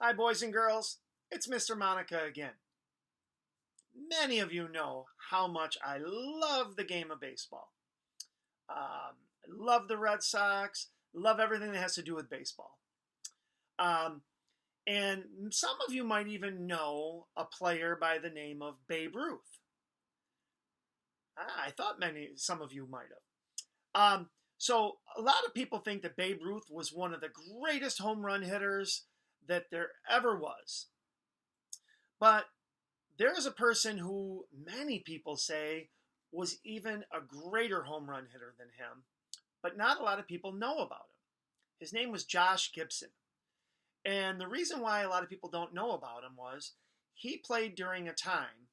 Hi, boys and girls. It's Mr. Monica again. Many of you know how much I love the game of baseball. I love the Red Sox, love everything that has to do with baseball. Um, and some of you might even know a player by the name of Babe Ruth. I thought some of you might have. So a lot of people think that Babe Ruth was one of the greatest home run hitters that there ever was. But there is a person who many people say was even a greater home run hitter than him, but not a lot of people know about him. His name was Josh Gibson. And the reason why a lot of people don't know about him was he played during a time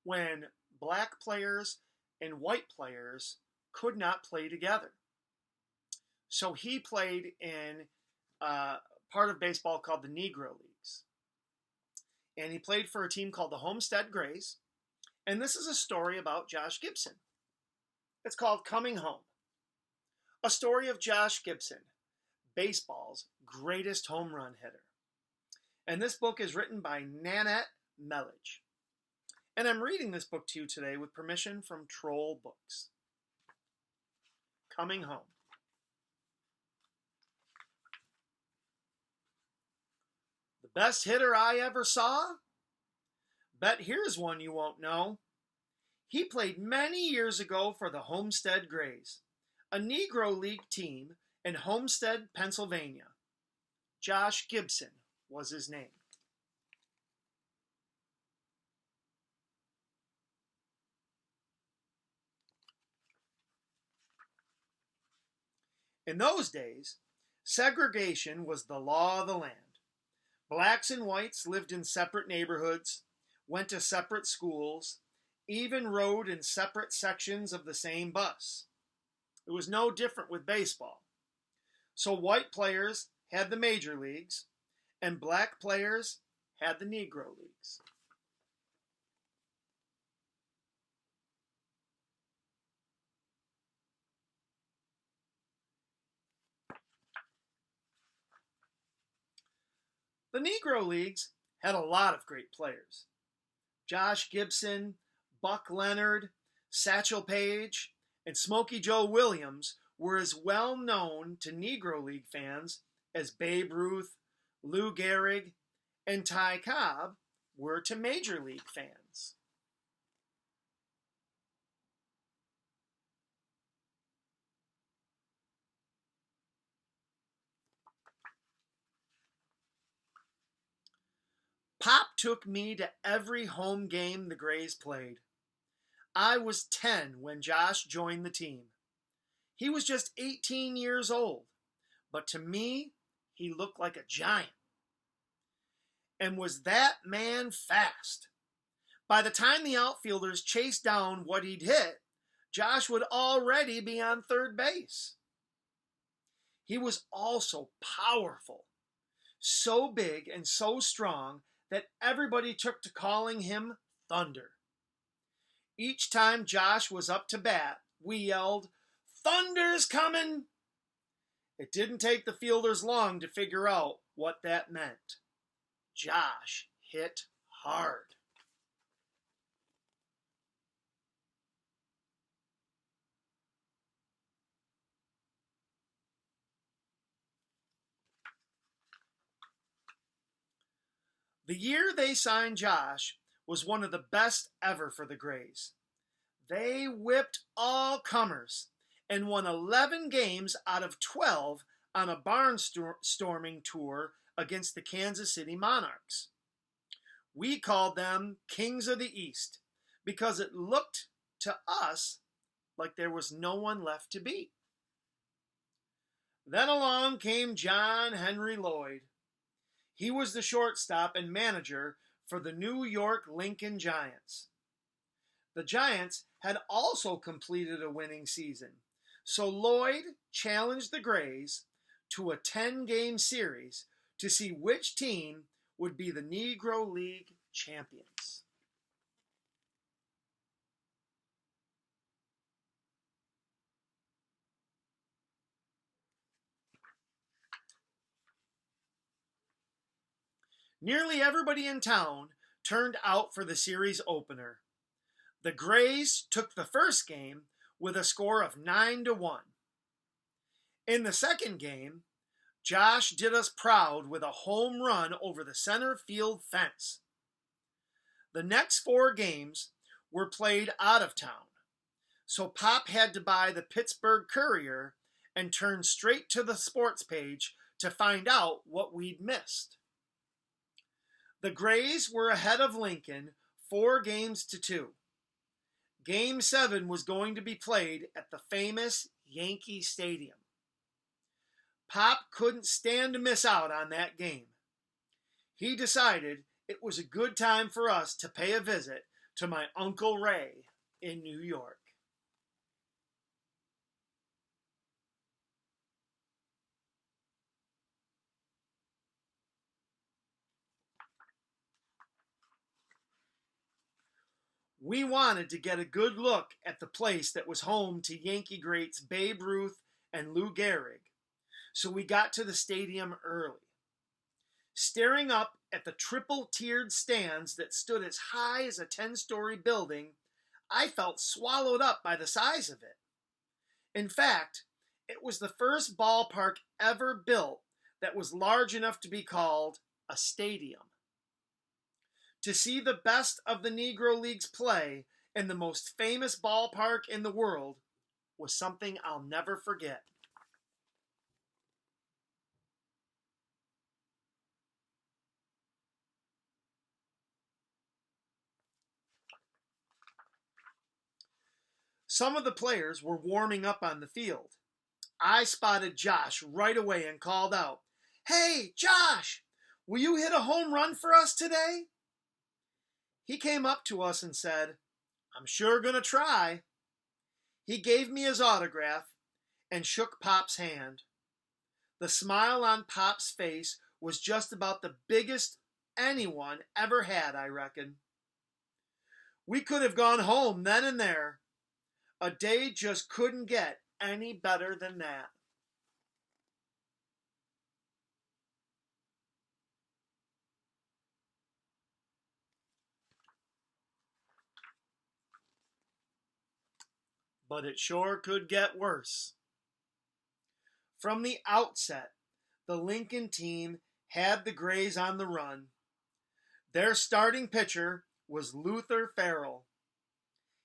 when black players and white players could not play together. So he played in part of baseball called the Negro Leagues. And he played for a team called the Homestead Grays. And this is a story about Josh Gibson. It's called Coming Home. A story of Josh Gibson, baseball's greatest home run hitter. And this book is written by Nanette Melledge. And I'm reading this book to you today with permission from Troll Books. Coming Home. The best hitter I ever saw? Bet here's one you won't know. He played many years ago for the Homestead Grays, a Negro League team in Homestead, Pennsylvania. Josh Gibson was his name. In those days, segregation was the law of the land. Blacks and whites lived in separate neighborhoods, went to separate schools, even rode in separate sections of the same bus. It was no different with baseball. So white players had the major leagues, and black players had the Negro Leagues. The Negro Leagues had a lot of great players. Josh Gibson, Buck Leonard, Satchel Paige, and Smokey Joe Williams were as well known to Negro League fans as Babe Ruth, Lou Gehrig, and Ty Cobb were to Major League fans. Pop took me to every home game the Grays played. I was 10 when Josh joined the team. He was just 18 years old, but to me, he looked like a giant. And was that man fast? By the time the outfielders chased down what he'd hit, Josh would already be on third base. He was also powerful, so big and so strong that everybody took to calling him Thunder. Each time Josh was up to bat, we yelled, "Thunder's coming!" It didn't take the fielders long to figure out what that meant. Josh hit hard. The year they signed Josh was one of the best ever for the Grays. They whipped all comers and won 11 games out of 12 on a barnstorming tour against the Kansas City Monarchs. We called them Kings of the East because it looked to us like there was no one left to beat. Then along came John Henry Lloyd. He was the shortstop and manager for the New York Lincoln Giants. The Giants had also completed a winning season, so Lloyd challenged the Grays to a 10-game series to see which team would be the Negro League champions. Nearly everybody in town turned out for the series opener. The Grays took the first game with a score of 9-1. In the second game, Josh did us proud with a home run over the center field fence. The next 4 games were played out of town, so Pop had to buy the Pittsburgh Courier and turn straight to the sports page to find out what we'd missed. The Grays were ahead of Lincoln 4-2. Game 7 was going to be played at the famous Yankee Stadium. Pop couldn't stand to miss out on that game. He decided it was a good time for us to pay a visit to my Uncle Ray in New York. We wanted to get a good look at the place that was home to Yankee greats Babe Ruth and Lou Gehrig, so we got to the stadium early. Staring up at the triple-tiered stands that stood as high as a 10-story building, I felt swallowed up by the size of it. In fact, it was the first ballpark ever built that was large enough to be called a stadium. To see the best of the Negro Leagues play in the most famous ballpark in the world was something I'll never forget. Some of the players were warming up on the field. I spotted Josh right away and called out, "Hey, Josh, will you hit a home run for us today?" He came up to us and said, "I'm sure gonna try." He gave me his autograph and shook Pop's hand. The smile on Pop's face was just about the biggest anyone ever had, I reckon. We could have gone home then and there. A day just couldn't get any better than that. But it sure could get worse. From the outset, the Lincoln team had the Grays on the run. Their starting pitcher was Luther Farrell.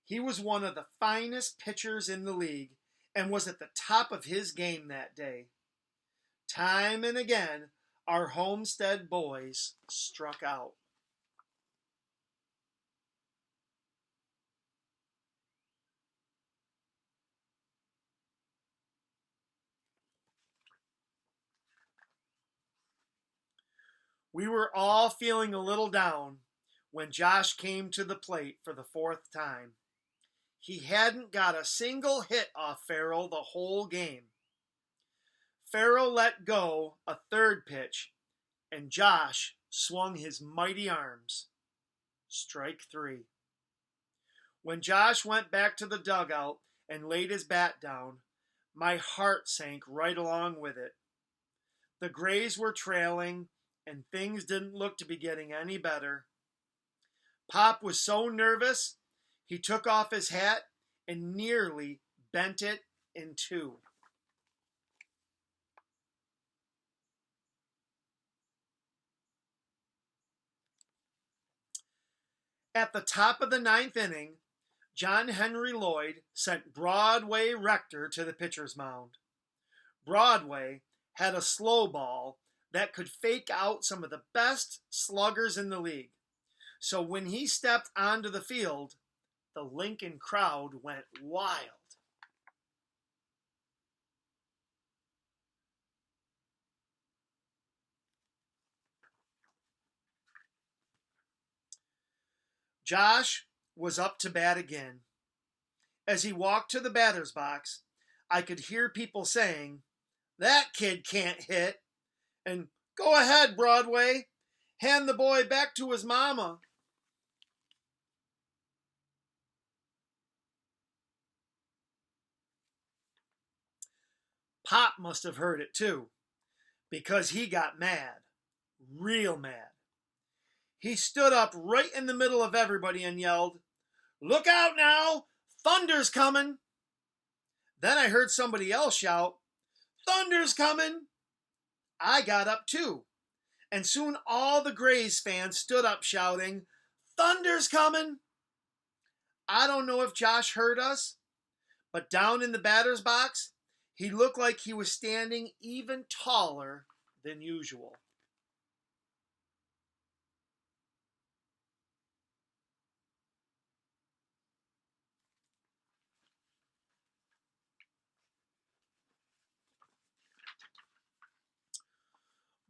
He was one of the finest pitchers in the league and was at the top of his game that day. Time and again, our Homestead boys struck out. We were all feeling a little down when Josh came to the plate for the 4th time. He hadn't got a single hit off Farrell the whole game. Farrell let go a 3rd pitch, and Josh swung his mighty arms. Strike 3. When Josh went back to the dugout and laid his bat down, my heart sank right along with it. The Grays were trailing, and things didn't look to be getting any better. Pop was so nervous, he took off his hat and nearly bent it in 2. At the top of the 9th inning, John Henry Lloyd sent Broadway Rector to the pitcher's mound. Broadway had a slow ball that could fake out some of the best sluggers in the league. So when he stepped onto the field, the Lincoln crowd went wild. Josh was up to bat again. As he walked to the batter's box, I could hear people saying, "That kid can't hit," and "Go ahead, Broadway. Hand the boy back to his mama." Pop must have heard it too, because he got mad, real mad. he stood up right in the middle of everybody and yelled, "Look out now! Thunder's coming!" Then I heard somebody else shout, "Thunder's coming!" I got up too, and soon all the Grays fans stood up shouting, "Thunder's coming!" I don't know if Josh heard us, but down in the batter's box, he looked like he was standing even taller than usual.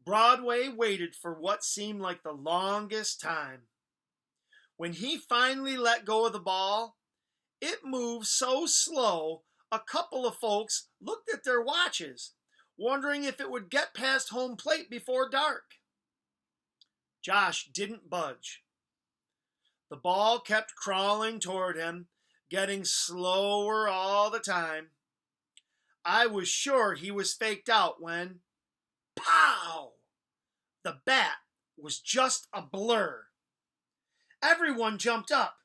Broadway waited for what seemed like the longest time. When he finally let go of the ball, it moved so slow, a couple of folks looked at their watches, wondering if it would get past home plate before dark. Josh didn't budge. The ball kept crawling toward him, getting slower all the time. I was sure he was faked out when, pow! The bat was just a blur. Everyone jumped up,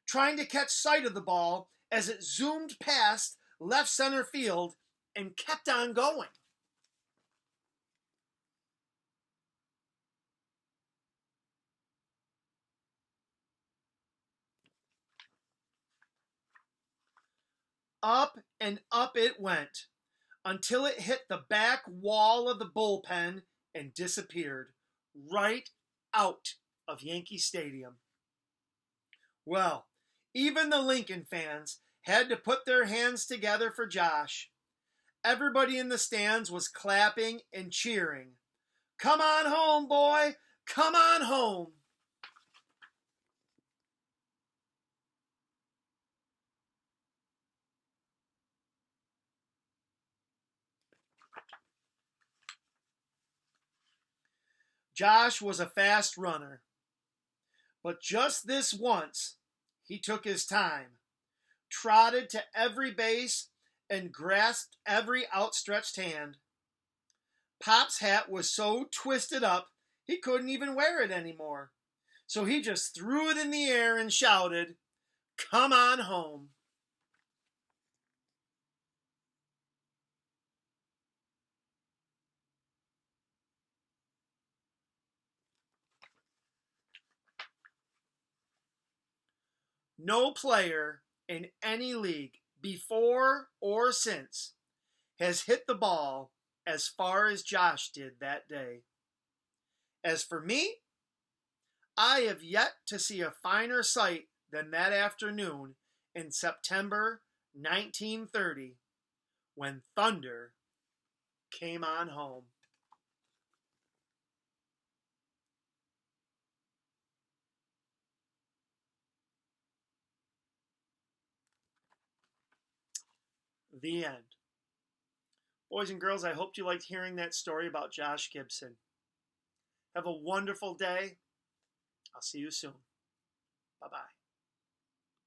trying to catch sight of the ball as it zoomed past left center field and kept on going. Up and up it went until it hit the back wall of the bullpen and disappeared right out of Yankee Stadium. Well, even the Lincoln fans had to put their hands together for Josh. Everybody in the stands was clapping and cheering. "Come on home, boy! Come on home!" Josh was a fast runner, but just this once, he took his time, trotted to every base, and grasped every outstretched hand. Pop's hat was so twisted up, he couldn't even wear it anymore. So he just threw it in the air and shouted, "Come on home." No player in any league before or since has hit the ball as far as Josh did that day. As for me, I have yet to see a finer sight than that afternoon in September 1930 when Thunder came on home. The end. Boys and girls, I hope you liked hearing that story about Josh Gibson. Have a wonderful day. I'll see you soon. Bye-bye.